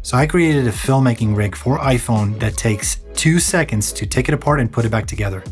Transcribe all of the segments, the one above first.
So I created a filmmaking rig for iPhone that takes 2 seconds to take it apart and put it back together.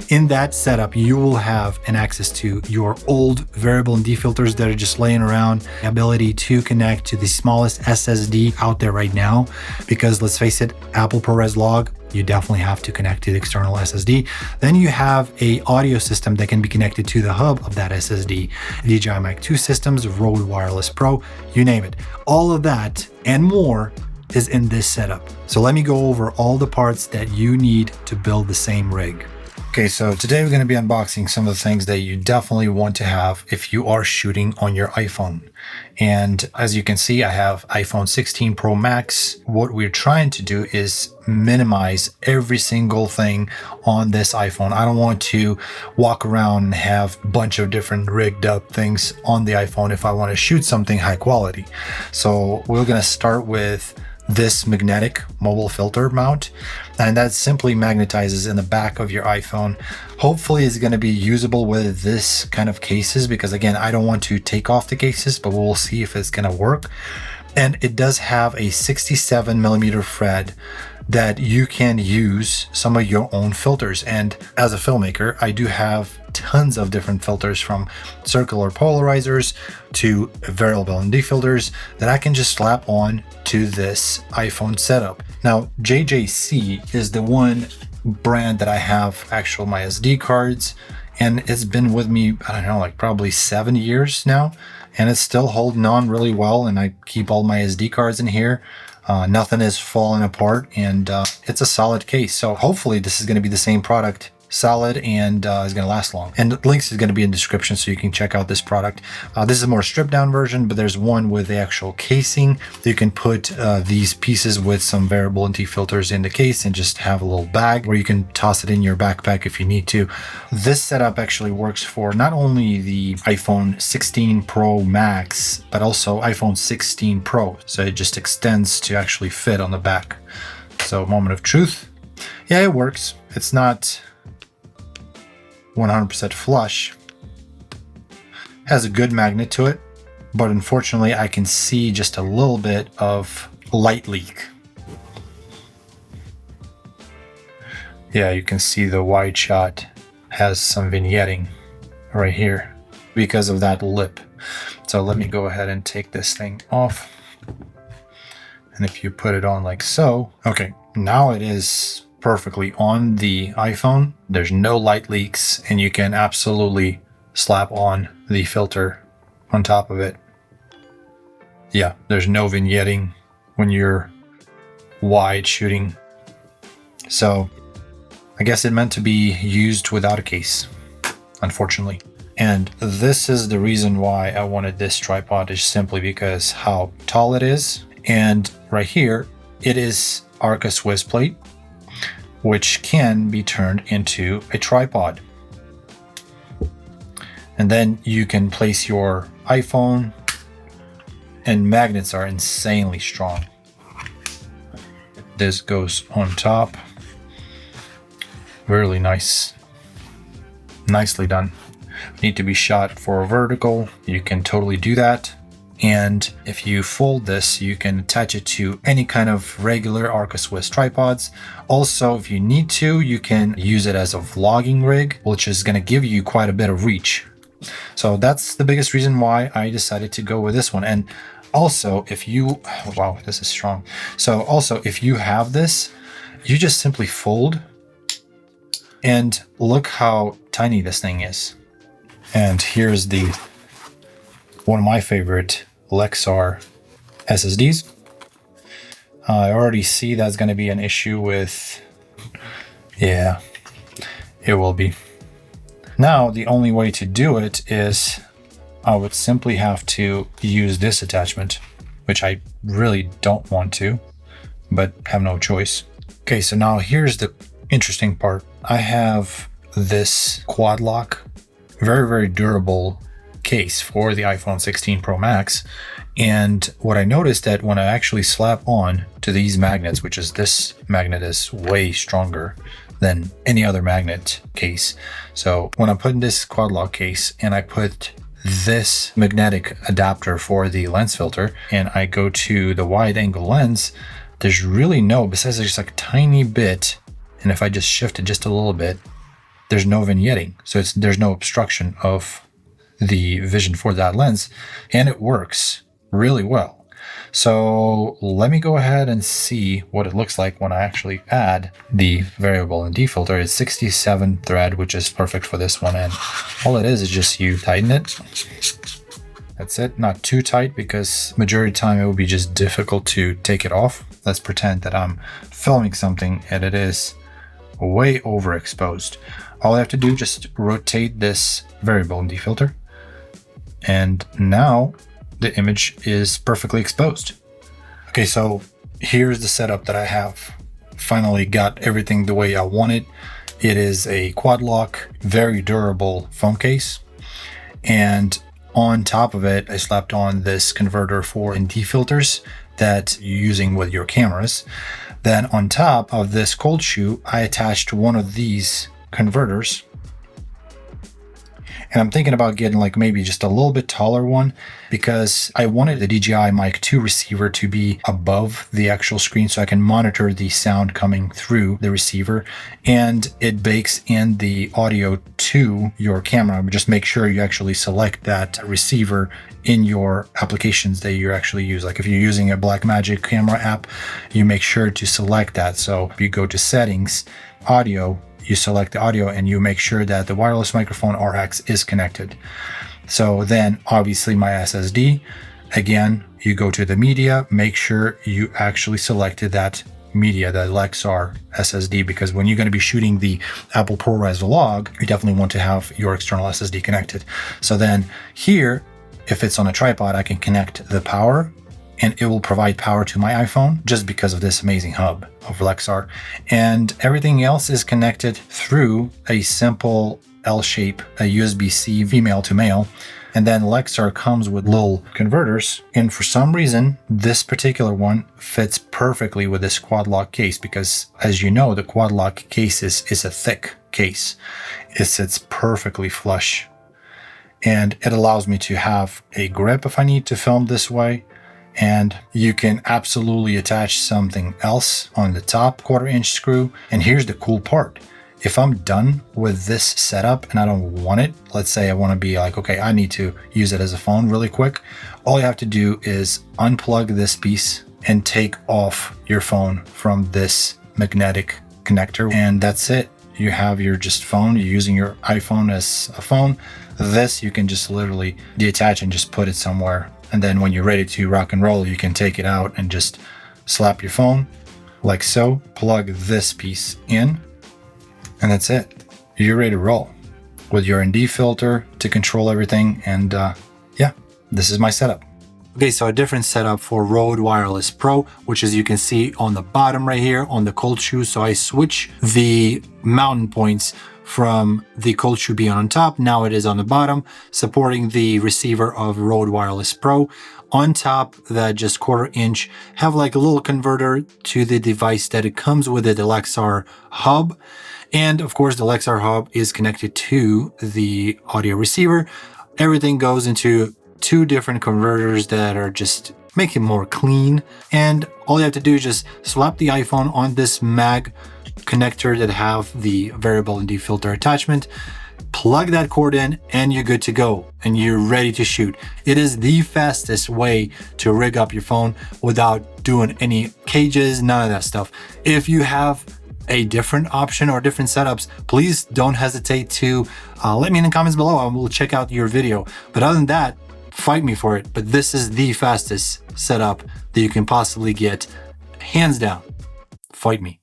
In that setup, you will have an access to your old variable ND filters that are just laying around, the ability to connect to the smallest SSD out there right now, because let's face it, Apple ProRes log, you definitely have to connect to the external SSD. Then you have a audio system that can be connected to the hub of that SSD, DJI Mic 2 systems, Rode Wireless Pro, you name it. All of that and more is in this setup. So let me go over all the parts that you need to build the same rig. Okay, so today we're going to be unboxing some of the things that you definitely want to have if you are shooting on your iPhone. And as you can see, I have iPhone 16 Pro Max. What we're trying to do is minimize every single thing on this iPhone. I don't want to walk around and have a bunch of different rigged up things on the iPhone if I want to shoot something high quality. So we're going to start with this magnetic mobile filter mount, and that simply magnetizes in the back of your iPhone. Hopefully it's going to be usable with this kind of cases, because again, I don't want to take off the cases, but we'll see if it's going to work. And it does have a 67mm thread that you can use some of your own filters. And as a filmmaker, I do have tons of different filters, from circular polarizers to variable ND filters that I can just slap on to this iPhone setup. Now, JJC is the one brand that I have actual my SD cards, and it's been with me, I don't know, like probably 7 years now, and it's still holding on really well. And I keep all my SD cards in here. Nothing is falling apart, and it's a solid case. So hopefully this is going to be the same product, solid, and is going to last long. And the links is going to be in the description so you can check out this product. This is a more stripped down version, but there's one with the actual casing. You can put these pieces with some variable ND filters in the case and just have a little bag where you can toss it in your backpack if you need to. This setup actually works for not only the iPhone 16 Pro Max, but also iPhone 16 Pro. So it just extends to actually fit on the back. So moment of truth. Yeah, it works. It's not 100% flush. Has a good magnet to it, but unfortunately I can see just a little bit of light leak. Yeah, you can see the wide shot has some vignetting right here because of that lip. So let me go ahead and take this thing off. And if you put it on like so, okay, now it is perfectly on the iPhone. There's no light leaks, and you can absolutely slap on the filter on top of it. Yeah, there's no vignetting when you're wide shooting. So I guess it meant to be used without a case, unfortunately. And this is the reason why I wanted this tripod, is simply because how tall it is. And right here, it is Arca Swiss plate, which can be turned into a tripod. And then you can place your iPhone, and magnets are insanely strong. This goes on top. Really nice. Nicely done. Need to be shot for vertical. You can totally do that. And if you fold this, you can attach it to any kind of regular Arca Swiss tripods. Also, if you need to, you can use it as a vlogging rig, which is going to give you quite a bit of reach. So that's the biggest reason why I decided to go with this one. And also, if you, wow, this is strong. So also, if you have this, you just simply fold, and look how tiny this thing is. And here's the one of my favorite Lexar SSDs. I already see that's going to be an issue with, yeah, it will be. Now, the only way to do it is I would simply have to use this attachment, which I really don't want to, but have no choice. Okay, so now here's the interesting part. I have this quad lock, very, very durable case for the iPhone 16 Pro Max. And what I noticed that when I actually slap on to these magnets, which is this magnet is way stronger than any other magnet case. So when I'm putting this quad lock case and I put this magnetic adapter for the lens filter and I go to the wide angle lens, there's really no, besides there's like a tiny bit, and if I just shift it just a little bit, there's no vignetting. So there's no obstruction of the vision for that lens, and it works really well. So let me go ahead and see what it looks like when I actually add the variable ND filter. It's 67 thread, which is perfect for this one. And all it is just you tighten it. That's it. Not too tight because majority of the time it will be just difficult to take it off. Let's pretend that I'm filming something and it is way overexposed. All I have to do is just rotate this variable ND filter. And now the image is perfectly exposed. Okay, so here's the setup that I have. Finally got everything the way I want it. It is a quad lock, very durable phone case. And on top of it, I slapped on this converter for ND filters that you're using with your cameras. Then on top of this cold shoe, I attached one of these converters. And I'm thinking about getting like maybe just a little bit taller one because I wanted the DJI Mic 2 receiver to be above the actual screen so I can monitor the sound coming through the receiver, and it bakes in the audio to your camera. Just make sure you actually select that receiver in your applications that you actually use. Like if you're using a Blackmagic camera app, you make sure to select that. So if you go to settings, audio, you select the audio and you make sure that the wireless microphone RX is connected. So then obviously my SSD, again, you go to the media, make sure you actually selected that media, that Lexar SSD, because when you're going to be shooting the Apple ProRes vlog, you definitely want to have your external SSD connected. So then here, if it's on a tripod, I can connect the power and it will provide power to my iPhone just because of this amazing hub of Lexar. And everything else is connected through a simple L-shape, a USB-C female to male. And then Lexar comes with little converters. And for some reason, this particular one fits perfectly with this quad lock case because, as you know, the quad lock case is a thick case. It sits perfectly flush. And it allows me to have a grip if I need to film this way. And you can absolutely attach something else on the top 1/4-inch screw. And here's the cool part. If I'm done with this setup and I don't want it, let's say I want to be like, okay, I need to use it as a phone really quick. All you have to do is unplug this piece and take off your phone from this magnetic connector. And that's it. You have your just phone. You're using your iPhone as a phone. This you can just literally detach and just put it somewhere. And then when you're ready to rock and roll, you can take it out and just slap your phone like so, plug this piece in, and that's it. You're ready to roll with your ND filter to control everything. And yeah, this is my setup. Okay, so a different setup for Rode Wireless Pro, which as you can see on the bottom right here on the cold shoe. So I switch the mounting points from the cold shoe being on top. Now it is on the bottom, supporting the receiver of Rode Wireless Pro. On top, that just 1/4-inch, have like a little converter to the device that it comes with the Lexar hub. And of course, the Lexar hub is connected to the audio receiver. Everything goes into 2 different converters that are just make it more clean. And all you have to do is just slap the iPhone on this mag connector that have the variable ND filter attachment, plug that cord in, and you're good to go and you're ready to shoot. It is the fastest way to rig up your phone without doing any cages, none of that stuff. If you have a different option or different setups, please don't hesitate to let me in the comments below. I will check out your video. But other than that, fight me for it. But this is the fastest setup that you can possibly get, hands down. Fight me.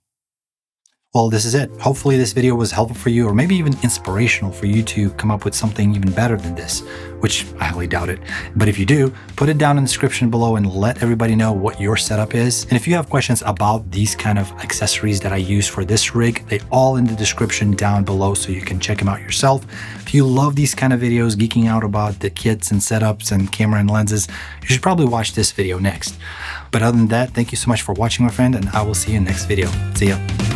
Well, this is it. Hopefully this video was helpful for you, or maybe even inspirational for you to come up with something even better than this, which I highly doubt it. But if you do, put it down in the description below and let everybody know what your setup is. And if you have questions about these kind of accessories that I use for this rig, they all in the description down below so you can check them out yourself. If you love these kind of videos, geeking out about the kits and setups and camera and lenses, you should probably watch this video next. But other than that, thank you so much for watching, my friend, and I will see you in the next video. See ya.